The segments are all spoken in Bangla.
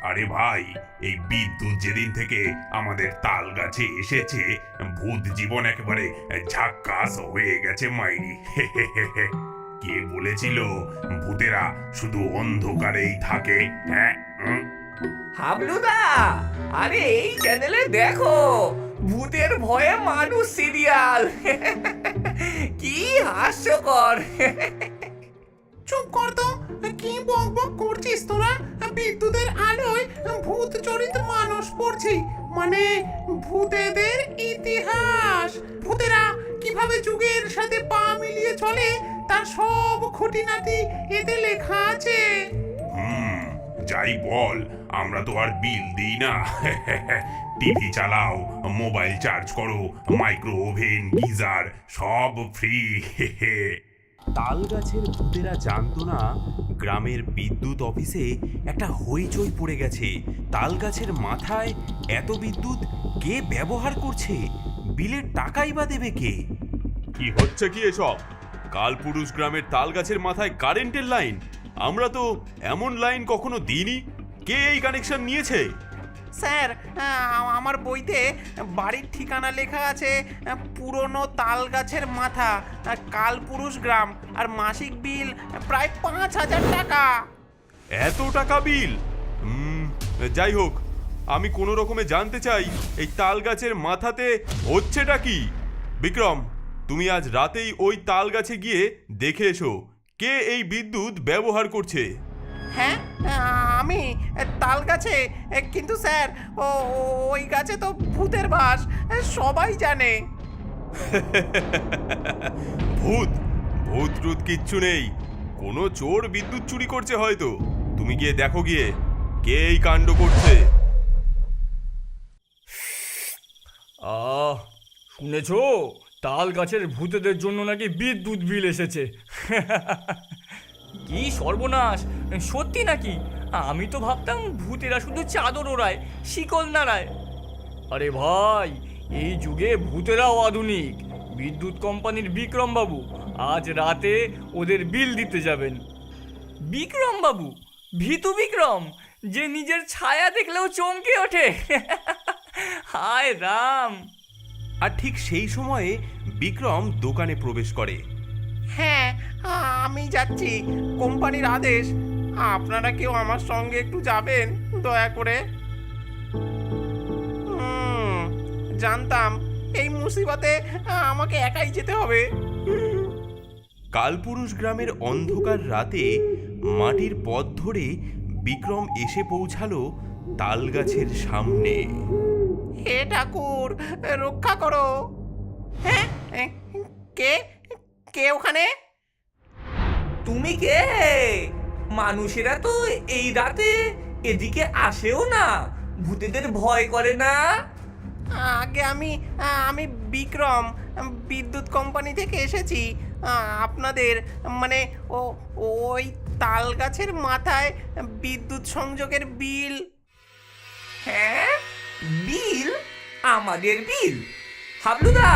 আরে ভাই, এই বিদ্যুৎ যেদিন থেকে আমাদের তাল গাছে এসেছে, ভূত জীবন একেবারে ঝাক্কাস হয়ে গেছে মাইরি। কে বলেছিল ভূতেরা শুধু অন্ধকারেই থাকে? হ্যাঁ, হাবলুদা, আরে এই চ্যানেলে দেখো ভূতের ভয়ে মানুষ সিরিয়াল। কি হাস্যকর। চুপ কর তো, কি বক বক করছিস তোরা? বিদ্যুতের আলোয় ভূত জড়িত মানুষ পড়ছি, মানে ভূতেদের ইতিহাস। ভূতেরা কিভাবে যুগের সাথে পা মিলিয়ে চলে তার সব খুঁটিনাটি এতে লেখা আছে। হুম, যাই বল, আমরা তো আর বিল দিই না। টিভি চালাও, মোবাইল চার্জ করো, মাইক্রো ওভেন, গিজার সব ফ্রি। তাল গাছের ভূতেরা জানতো না গ্রামের বিদ্যুৎ অফিসে একটা হইচই পড়ে গেছে। তাল গাছের মাথায় এত বিদ্যুৎ কে ব্যবহার করছে? বিলের টাকাই বা দেবে কে? কি হচ্ছে কি এসব? কালপুরুষ গ্রামের তাল গাছের মাথায় কারেন্টের লাইন? আমরা তো এমন লাইন কখনো দিইনি। কে এই কানেকশন নিয়েছে? স্যার, আমার বইতে বাড়ির ঠিকানা লেখা আছে পুরনো তাল গাছের মাথা, কালপুরুষ গ্রাম, আর মাসিক বিল প্রায় 5,000 টাকা। এত টাকা বিল? যাই হোক, আমি কোনো রকমে জানতে চাই এই তাল গাছের মাথাতে হচ্ছেটা কি। বিক্রম, তুমি আজ রাতেই ওই তাল গাছে গিয়ে দেখে এসো কে এই বিদ্যুৎ ব্যবহার করছে। হ্যাঁ, আমি তাল গাছে, কিন্তু স্যার ওই গাছে তো ভূতের বাস, সবাই জানে। ভূত ভূত টুত কিচ্ছু নেই। কোনো চোর বিদ্যুৎ চুরি করছে হয়তো। তুমি গিয়ে দেখো গিয়ে কে এই কাণ্ড করছে। শুনেছো তাল গাছের ভূতেদের জন্য নাকি বিদ্যুৎ বিল এসেছে? কি সর্বনাশ! সত্যি নাকি? আমি তো ভাবতাম ভূতেরা শুধু চাদর ওড়ায়, শিকল নাড়ায়। আরে ভাই, এই যুগে ভূতেরাও আধুনিক। বিদ্যুৎ কোম্পানির বিক্রম বাবু আজ রাতে ওদের বিল দিতে যাবেন। বিক্রম বাবু, ভীতু বিক্রম, যে নিজের ছায়া দেখলেও চমকে ওঠে। হায় রাম! আর ঠিক সেই সময়ে বিক্রম দোকানে প্রবেশ করে। হ্যাঁ, আমি যাচ্ছি, কোম্পানির আদেশ। আপনারা কেউ আমার সঙ্গে একটু যাবেন দয়া করে? জানতাম এই মুসিবতে আমাকে একাই যেতে হবে। কালপুরুষ গ্রামের অন্ধকার রাতে মাটির পথ ধরে বিক্রম এসে পৌঁছালো তাল গাছের সামনে। হে ঠাকুর, রক্ষা করো। হ্যাঁ, কে কে ওখানে? তুমি কে? মানুষেরা তো এই রাতে এদিকে আসেও না, ভূতেদের ভয় করে না। আগে আমি বিক্রম, বিদ্যুৎ কোম্পানি থেকে এসেছি। আপনাদের মানে ওই তাল গাছের মাথায় বিদ্যুৎ সংযোগের বিল। হ্যাঁ, বিল? আমাদের বিল? হাবলুদা,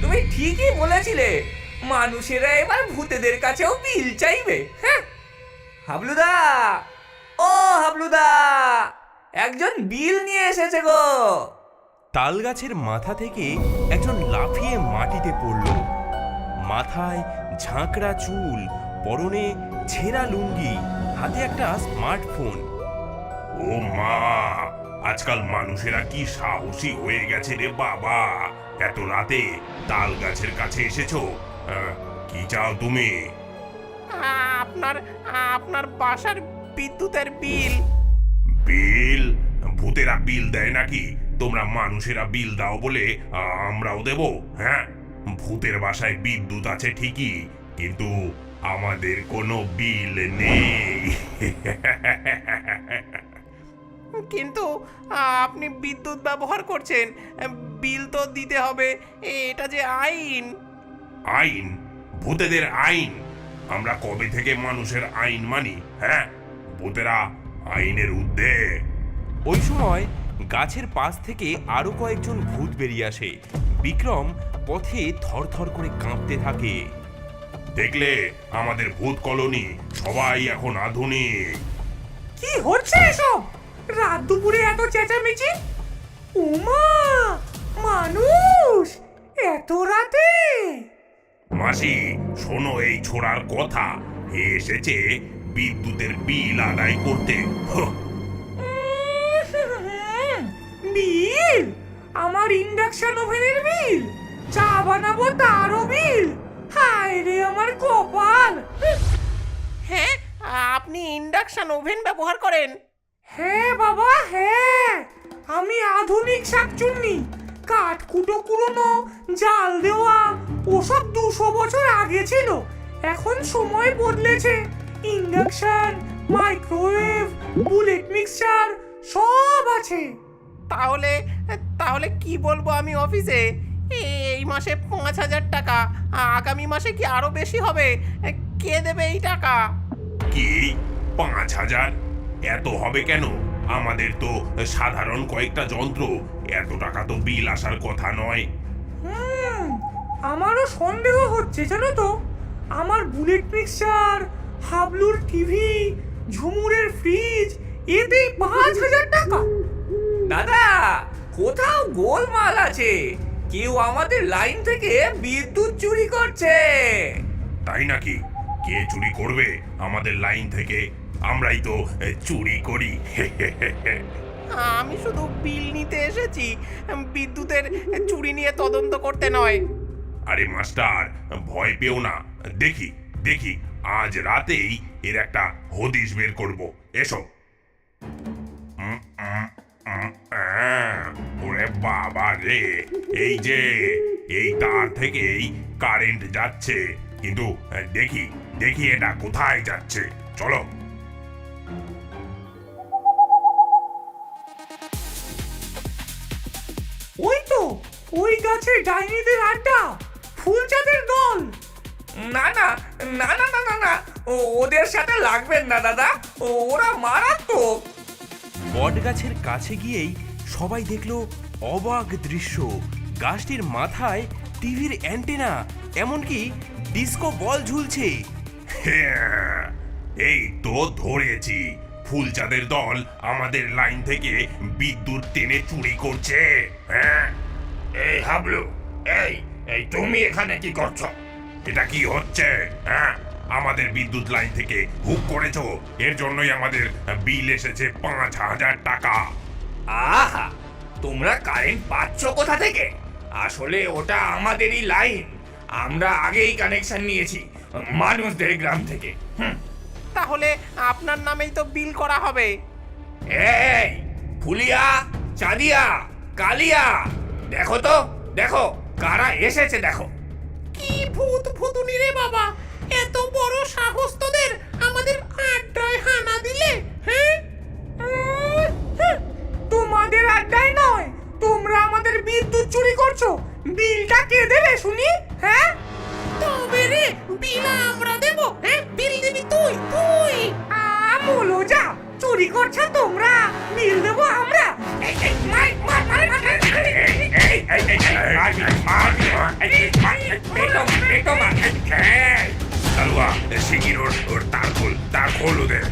তুমি ঠিকই বলেছিলে, মানুষেরা এবার ভূতেদের কাছেও বিল চাইবে। হ্যাঁ হাবলুদা, ও হাবলুদা, একজন বিল নিয়ে এসেছে গো। তাল গাছের মাথা থেকে একজন লাফিয়ে মাটিতে পড়ল। মাথায় ঝাঁকড়া চুল, পরনে ছেঁড়া লুঙ্গি, হাতে একটা স্মার্টফোন। ও মা, আজকাল মানুষেরা কি সাহসী হয়ে গেছে রে বাবা! এত রাতে তাল গাছের কাছে এসেছো, কি চাও তুমি? আপনার আপনার বাসার বিদ্যুতের বিল। বিল? ভূতেরা বিল দেয় নাকি? তোমরা মানুষেরা বিল দাও বলে আমরাও দেব? হ্যাঁ, ভূতের বাসায় বিদ্যুৎ আছে ঠিকই, কিন্তু আমাদের কোনো বিল নেই। কিন্তু আপনি বিদ্যুৎ ব্যবহার করছেন, বিল তো দিতে হবে, এটা যে আইন। আইন? ভূতেদের আইন? আমরা কবে থেকে মানুষের আইন মানি? হ্যাঁ, ভূতেরা আইনের ঊর্ধ্বে। ওই সময় গাছের পাশ থেকে আরো কয়েকজন ভূত বেরিয়ে আসে। বিক্রম পথে থরথর করে কাঁপতে থাকে। দেখলে, আমাদের ভূত কলোনি সবাই এখন আধুনিক। কি হচ্ছে এসব? রাত দুপুরে এত চেঁচামেচি? উমা, মানুষ এত রাতে? মাসি, শোনো এই ছোড়ার কথা। এ এসেছে বিদ্যুতের বিল আদায় করতে। হুঁ, বিল? আমার ইন্ডাকশন ওভেনের বিল? চা বানাবো তারও বিল? হায় রে আমার কপাল! হ্যাঁ, আপনি ইন্ডাকশন ওভেন ব্যবহার করেন? হ্যাঁ বাবা, হ্যাঁ। আমি আধুনিক শাকচুন্নি। কাঠ কুটো কুড়োনো, জাল দেওয়া ওসব 200 বছর আগে ছিল। এখন সময় বদলেছে। ইন্ডাকশন, মাইক্রোওয়েভ, বুলেট মিক্সচার সব আছে। তাহলে তাহলে কি বলবো আমি অফিসে? এই মাসে 5,000 টাকা, আগামী মাসে কি আরো বেশি হবে? কে দেবে এই টাকা? কি 5,000? এত হবে কেন? আমাদের তো সাধারণ কয়েকটা যন্ত্র, এত টাকা তো বিল আসার কথা নয়। আমারও সন্দেহ হচ্ছে জানো তো। আমার বুলেট মিক্সচার, হাবলুর টিভি, ঝুমুরের ফ্রিজ, এতেই 5,000 টাকা। দাদা, কোথাও গোলমাল আছে। কেউ আমাদের লাইন থেকে বিদ্যুৎ চুরি করছে। তাই নাকি? কে চুরি করবে আমাদের লাইন থেকে? আমরাই তো চুরি করি। আমি শুধু বিল নিতে এসেছি, বিদ্যুতের চুরি নিয়ে তদন্ত করতে নয়। আরে মাস্টার, ভয় পেও না। দেখি দেখি আজ রাতেই এর একটা হদিশ বের করব। এসো। ওরে বাবা রে, এই যে এই তার থেকেই কারেন্ট যাচ্ছে, কিন্তু দেখি দেখি এটা কোথায় যাচ্ছে। চলো। ওই তো, ওই গাছে ডাইনিদের আড্ডা, ফুলচাঁদের দল। না না না না না না না, ওদের সাথে লাগবেন না দাদা, ওরা মারাত্মক। বটগাছের কাছে গিয়েই সবাই দেখলো অবাক দৃশ্য। গাছটির মাথায় টিভির অ্যান্টেনা, এমনকি ডিস্কো বল ঝুলছে। হ্যাঁ, এই তো ধরেছি। ফুলচাঁদের দল আমাদের লাইন থেকে বিদ্যুৎ টেনে চুরি করছে। হ্যাঁ, এই হাবলু, এই এই তুমি এখানে কি করছো? এটা কি হচ্ছে? হ্যাঁ, আমাদের বিদ্যুৎ লাইন থেকে হুক করেছো, এর জন্যই আমাদের বিল এসেছে 5,000 টাকা। আহা, তোমরা কারেন্ট পাচ্ছ কোথা থেকে? আসলে ওটা আমাদেরই লাইন। আমরা আগেই কানেকশন নিয়েছি মানুষদের গ্রাম থেকে। তাহলে আপনার নামেই তো বিল করা হবে। এই ফুলিয়া, চাঁদিয়া, কালিয়া, দেখো তো, দেখো কারা এসেছে দেখো। কি ভূত ভূতুনি রে বাবা! এত বড় সাহস তোদের আমাদের আড্ডায় হানা দিলে? হ্যাঁ, তোমাদের আড্ডায় নয়, তোমরা আমাদের বিদ্যুৎ চুরি করছো। বিলটা কে দেবে শুনি? হ্যাঁ, তবে রে, বিল আমরা দেব? হ্যাঁ, বিল দিবি তুই? তুই বলো যা, চুরি করছো তোমরা, বিল দেবো আমরা। এই, এই, মার, মার, মার, মার, মার, মার, এই, এই, এই, এই, এই, পেটো মার। তালুয়া, শিগগির ওর তার খোল ওদের।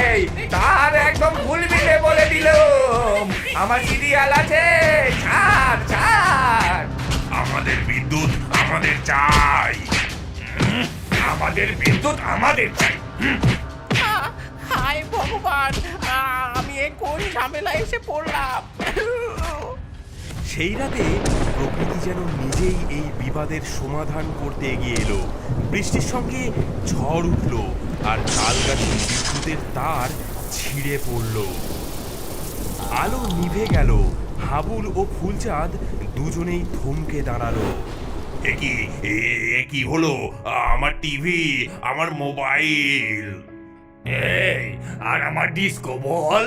এই, তার একদম ভুলবিলে বলে দিলাম। আমার সিরিয়াল আছে, ছাড় ছাড়। আমাদের বিদ্যুৎ আমাদের চাই। আমাদের বিদ্যুৎ আমাদের চাই। হায় ভগবান, আমি এ কোন ঝামেলা এসে পড়লাম? সেই রাতে প্রকৃতি যেন নিজেই এই বিবাদের সমাধান করতে এগিয়ে এলো। বৃষ্টির সঙ্গে ঝড় উঠল, আর তাল গাছের বিদ্যুতের তার ছিঁড়ে পড়ল। আলো নিভে গেল। হাবুল ও ফুলচাঁদ দুজনেই থমকে দাঁড়ালো। এ কি হলো? আমার টিভি, আমার মোবাইল। এই, আর আমার ডিস্কো বল,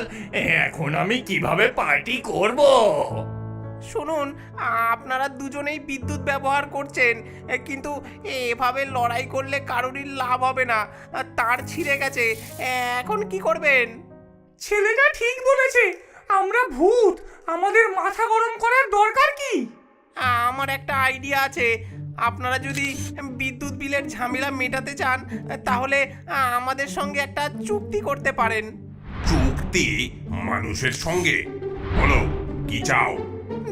এখন আমি কিভাবে পার্টি করব? শুনুন, আপনারা দুজনেই বিদ্যুৎ ব্যবহার করছেন, কিন্তু এভাবে লড়াই করলে কারোরই লাভ হবে না। তার ছিঁড়ে গেছে, এখন কি করবেন? ছেলেটা ঠিক বলেছে, আমরা ভূত, আমাদের মাথা গরম করার দরকার কি? আমার একটা আইডিয়া আছে। আপনারা যদি বিদ্যুৎ বিলের ঝামেলা মেটাতে চান, তাহলে আমাদের সঙ্গে একটা চুক্তি করতে পারেন। চুক্তি মানুষের সঙ্গে? বলো কি চাও?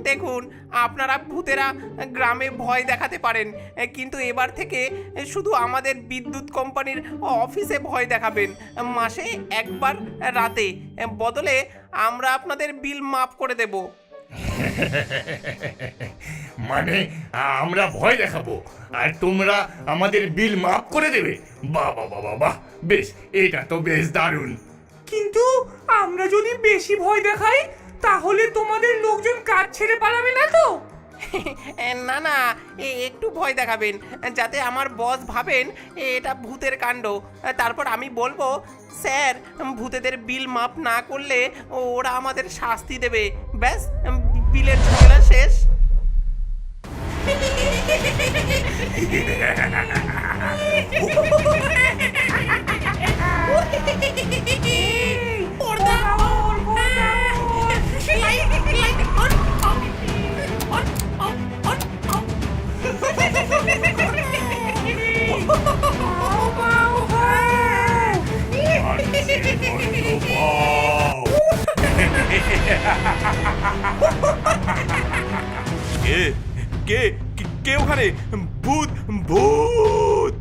দেখুন, আপনারা ভূতেরা গ্রামে ভয় দেখাতে পারেন, কিন্তু এবার থেকে শুধু আমাদের বিদ্যুৎ কোম্পানির অফিসে ভয় দেখাবেন, মাসে একবার রাতে। বদলে আমরা আপনাদের বিল মাফ করে দেব। মানে আমরা ভয় দেখাবো আর তোমরা আমাদের বিল মাফ করে দেবে? বাহ বাহ বাহ বাহ, বেশ, এটা তো বেশ দারুণ। কিন্তু আমরা যদি বেশি ভয় দেখাই তাহলে তোমাদের লোকজন কাজ ছেড়ে পালাবে না তো? না না, একটু ভয় দেখাবেন যাতে আমার বস ভাবেন এটা ভূতের কাণ্ড। তারপর আমি বলবো, স্যার, ভূতেদের বিল মাফ না করলে ওরা আমাদের শাস্তি দেবে। ব্যাস, বিলের ঝামেলা শেষ। কে কে কে ওখানে? ভূত ভূত!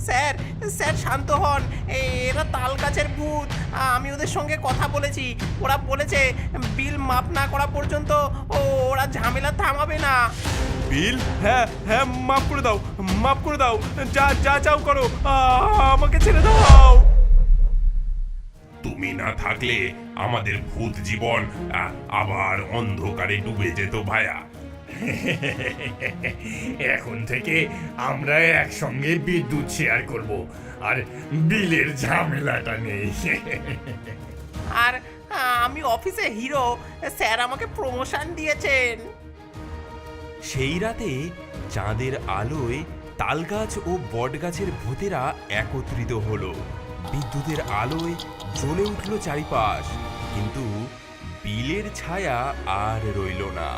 স্যার, স্যার শান্ত হন, এরা তাল গাছের ভূত। আমি ওদের সঙ্গে কথা বলেছি, ওরা বলেছে বিল মাপ না করা পর্যন্ত ওরা ঝামেলা থামাবে না। বিল? হ্যাঁ হ্যাঁ, মাফ করে দাও, মাফ করে দাও, যা যা চাও করো, আমাকে ছেড়ে দাও। তুমি না থাকলে আমাদের ভূত জীবন আবার অন্ধকারে ডুবে যেত ভায়া। এখন থেকে আমরা একসঙ্গে বিদ্যুৎ শেয়ার করব আর বিলের ঝামেলাটা নেই। আর আমি অফিসে হিরো, স্যার আমাকে প্রমোশন দিয়েছেন। সেই রাতে চাঁদের আলোয় তালগাছ ও বটগাছের ভূতেরা একত্রিত হলো। বিদ্যুতের আলোয় জ্বলে উঠল চারিপাশ, কিন্তু বিলের ছায়া আর রইল না।